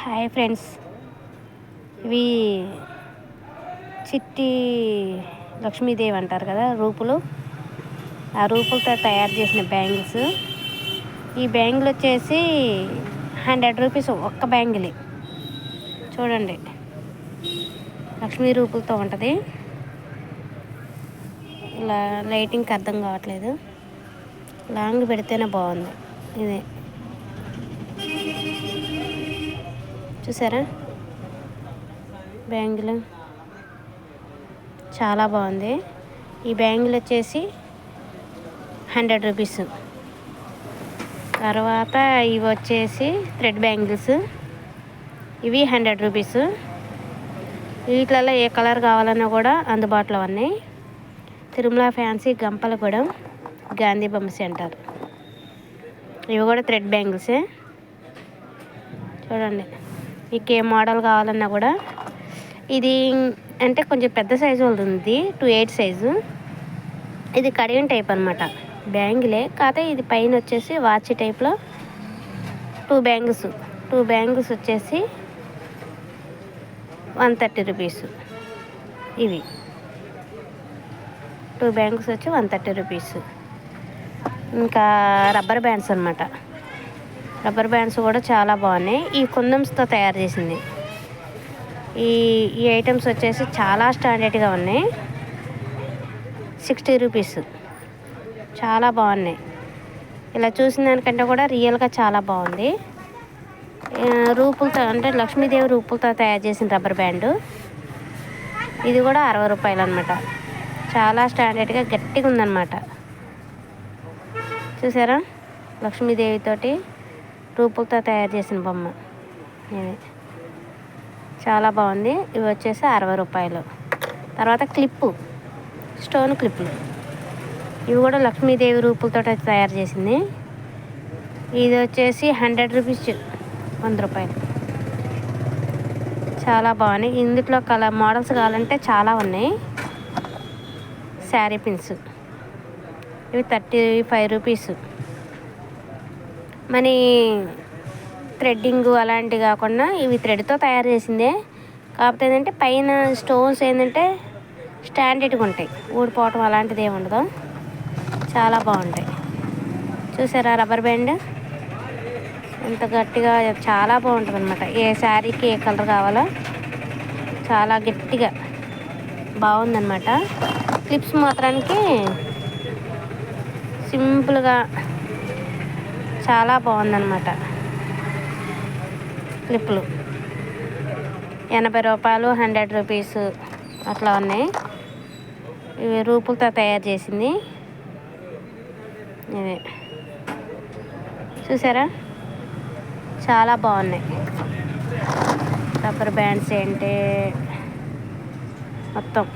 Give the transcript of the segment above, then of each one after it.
Hi friends, ఇవి చిట్టి లక్ష్మీదేవి అంటారు కదా, రూపులు. ఆ రూపులతో తయారు చేసిన బ్యాంగిల్స్. ఈ బ్యాంగిల్ వచ్చేసి 100 రూపీస్ ఒక్క బ్యాంగిల్. చూడండి, లక్ష్మీ రూపులతో ఉంటుంది. ఇలా లైటింగ్కి అర్థం కావట్లేదు, లాంగ్ పెడితేనే బాగుంది. ఇది చూసారా, బ్యాంగిల్ చాలా బాగుంది. ఈ బ్యాంగిల్ వచ్చేసి 100 రూపీస్. తర్వాత ఇవి వచ్చేసి థ్రెడ్ బ్యాంగిల్స్, ఇవి 100 రూపీస్. వీటిలలో ఏ కలర్ కావాలన్నా కూడా అందుబాటులో ఉన్నాయి. తిరుమల ఫ్యాన్సీ గంపలగూడెం గాంధీ బొమ్మ సెంటర్. ఇవి కూడా థ్రెడ్ బ్యాంగిల్సే. చూడండి, మీకు ఏ మోడల్ కావాలన్నా కూడా. ఇది అంటే కొంచెం పెద్ద సైజు ఉంది, 2/8 సైజు. ఇది కడియం టైప్ అనమాట, బ్యాంగిలే. కాకపోతే ఇది పైన వచ్చేసి వాచ్ టైప్లో 2 బ్యాంగిల్స్ వచ్చేసి 130 రూపీస్. ఇవి 2 బ్యాంగిల్స్ వచ్చి 130 రూపీస్. ఇంకా రబ్బర్ బ్యాండ్స్ అనమాట. రబ్బర్ బ్యాండ్స్ కూడా చాలా బాగున్నాయి. ఈ కుందన్స్తో తయారు చేసింది. ఈ ఐటమ్స్ వచ్చేసి చాలా స్టాండర్డ్గా ఉన్నాయి. 60 రూపీస్. చాలా బాగున్నాయి. ఇలా చూసిన దానికంటే కూడా రియల్గా చాలా బాగుంది. రూపులతో అంటే లక్ష్మీదేవి రూపులతో తయారు చేసిన రబ్బర్ బ్యాండు. ఇది కూడా 60 రూపాయలు అనమాట. చాలా స్టాండర్డ్గా గట్టిగా ఉందన్నమాట. చూసారా, లక్ష్మీదేవితోటి రూపులతో తయారు చేసిన బొమ్మ. ఇది చాలా బాగుంది. ఇవి వచ్చేసి 60 రూపాయలు. తర్వాత స్టోన్ క్లిప్పులు. ఇవి కూడా లక్ష్మీదేవి రూపులతో తయారు చేసింది. ఇది వచ్చేసి 100 రూపీస్, 100 రూపాయలు. చాలా బాగున్నాయి. ఇందులో కలర్ మోడల్స్ కావాలంటే చాలా ఉన్నాయి. శారీ పిన్స్, ఇవి 35 రూపీస్. మనీ థ్రెడ్డింగ్ అలాంటివి కాకుండా ఇవి థ్రెడ్తో తయారు చేసిందే. కాకపోతే ఏంటంటే పైన స్టోన్స్ ఏంటంటే స్టాండర్డ్గా ఉంటాయి, ఊడిపోవటం అలాంటిది ఏమి ఉండదు. చాలా బాగుంటాయి. చూసారా రబ్బర్ బ్యాండ్ ఎంత గట్టిగా, చాలా బాగుంటుంది అనమాట. ఏ శారీకి ఏ కలర్ కావాలో చాలా గట్టిగా బాగుందన్నమాట. క్లిప్స్ మాత్రానికి సింపుల్గా చాలా బాగుందన్నమాట. క్లిప్పులు 80 రూపాయలు, 100 రూపీస్ అట్లా ఉన్నాయి. ఇవి రూపులతో తయారు చేసింది. ఇవి చూసారా, చాలా బాగున్నాయి. రబ్బర్ బ్యాండ్స్ ఏంటి మొత్తం.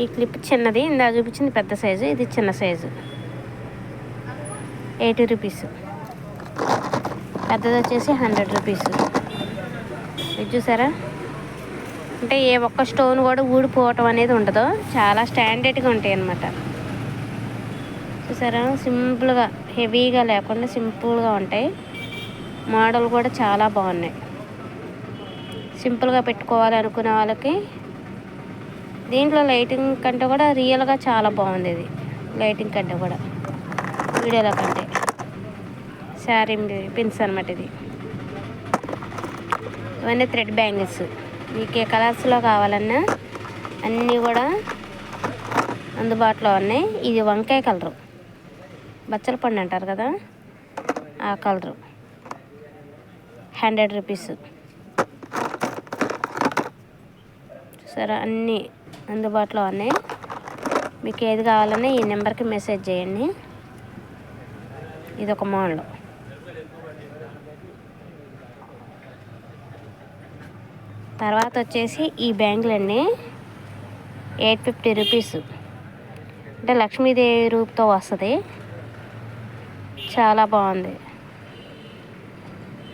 ఈ క్లిప్ చిన్నది, ఇందా చూపించింది పెద్ద సైజు, ఇది చిన్న సైజు. 80 రూపీస్. పెద్దది వచ్చేసి 100 రూపీస్. ఇది చూసారా, అంటే ఏ ఒక్క స్టోన్ కూడా ఊడిపోవటం అనేది ఉండదు. చాలా స్టాండర్డ్గా ఉంటాయి అన్నమాట. చూసారా, సింపుల్గా హెవీగా లేకుండా సింపుల్గా ఉంటాయి. మోడల్ కూడా చాలా బాగున్నాయి. సింపుల్గా పెట్టుకోవాలి అనుకునే వాళ్ళకి. దీంట్లో లైటింగ్ కంటే కూడా రియల్గా చాలా బాగుంది. ఇది లైటింగ్ కంటే కూడా, వీడియోలో కంటే. శారీ పిన్స్ అనమాట ఇది. ఇవన్నీ థ్రెడ్ బ్యాంగిల్స్. మీకు ఏ కలర్స్లో కావాలన్నా అన్నీ కూడా అందుబాటులో ఉన్నాయి. ఇది వంకాయ కలరు, బచ్చల పండు అంటారు కదా, ఆ కలరు. 100 రూపీస్. సరే, అన్నీ అందుబాటులో ఉన్నాయి. మీకు ఏది కావాలన్నా ఈ నెంబర్కి మెసేజ్ చేయండి. ఇది ఒక మోడల్. తర్వాత వచ్చేసి ఈ బ్యాంగిల్ అండి, 850 రూపీస్. అంటే లక్ష్మీదేవి రూపుతో వస్తుంది. చాలా బాగుంది.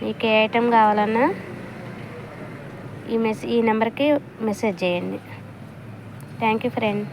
మీకు ఏ ఐటెం కావాలన్నా ఈ నెంబర్కి మెసేజ్ చేయండి. Thank you friend.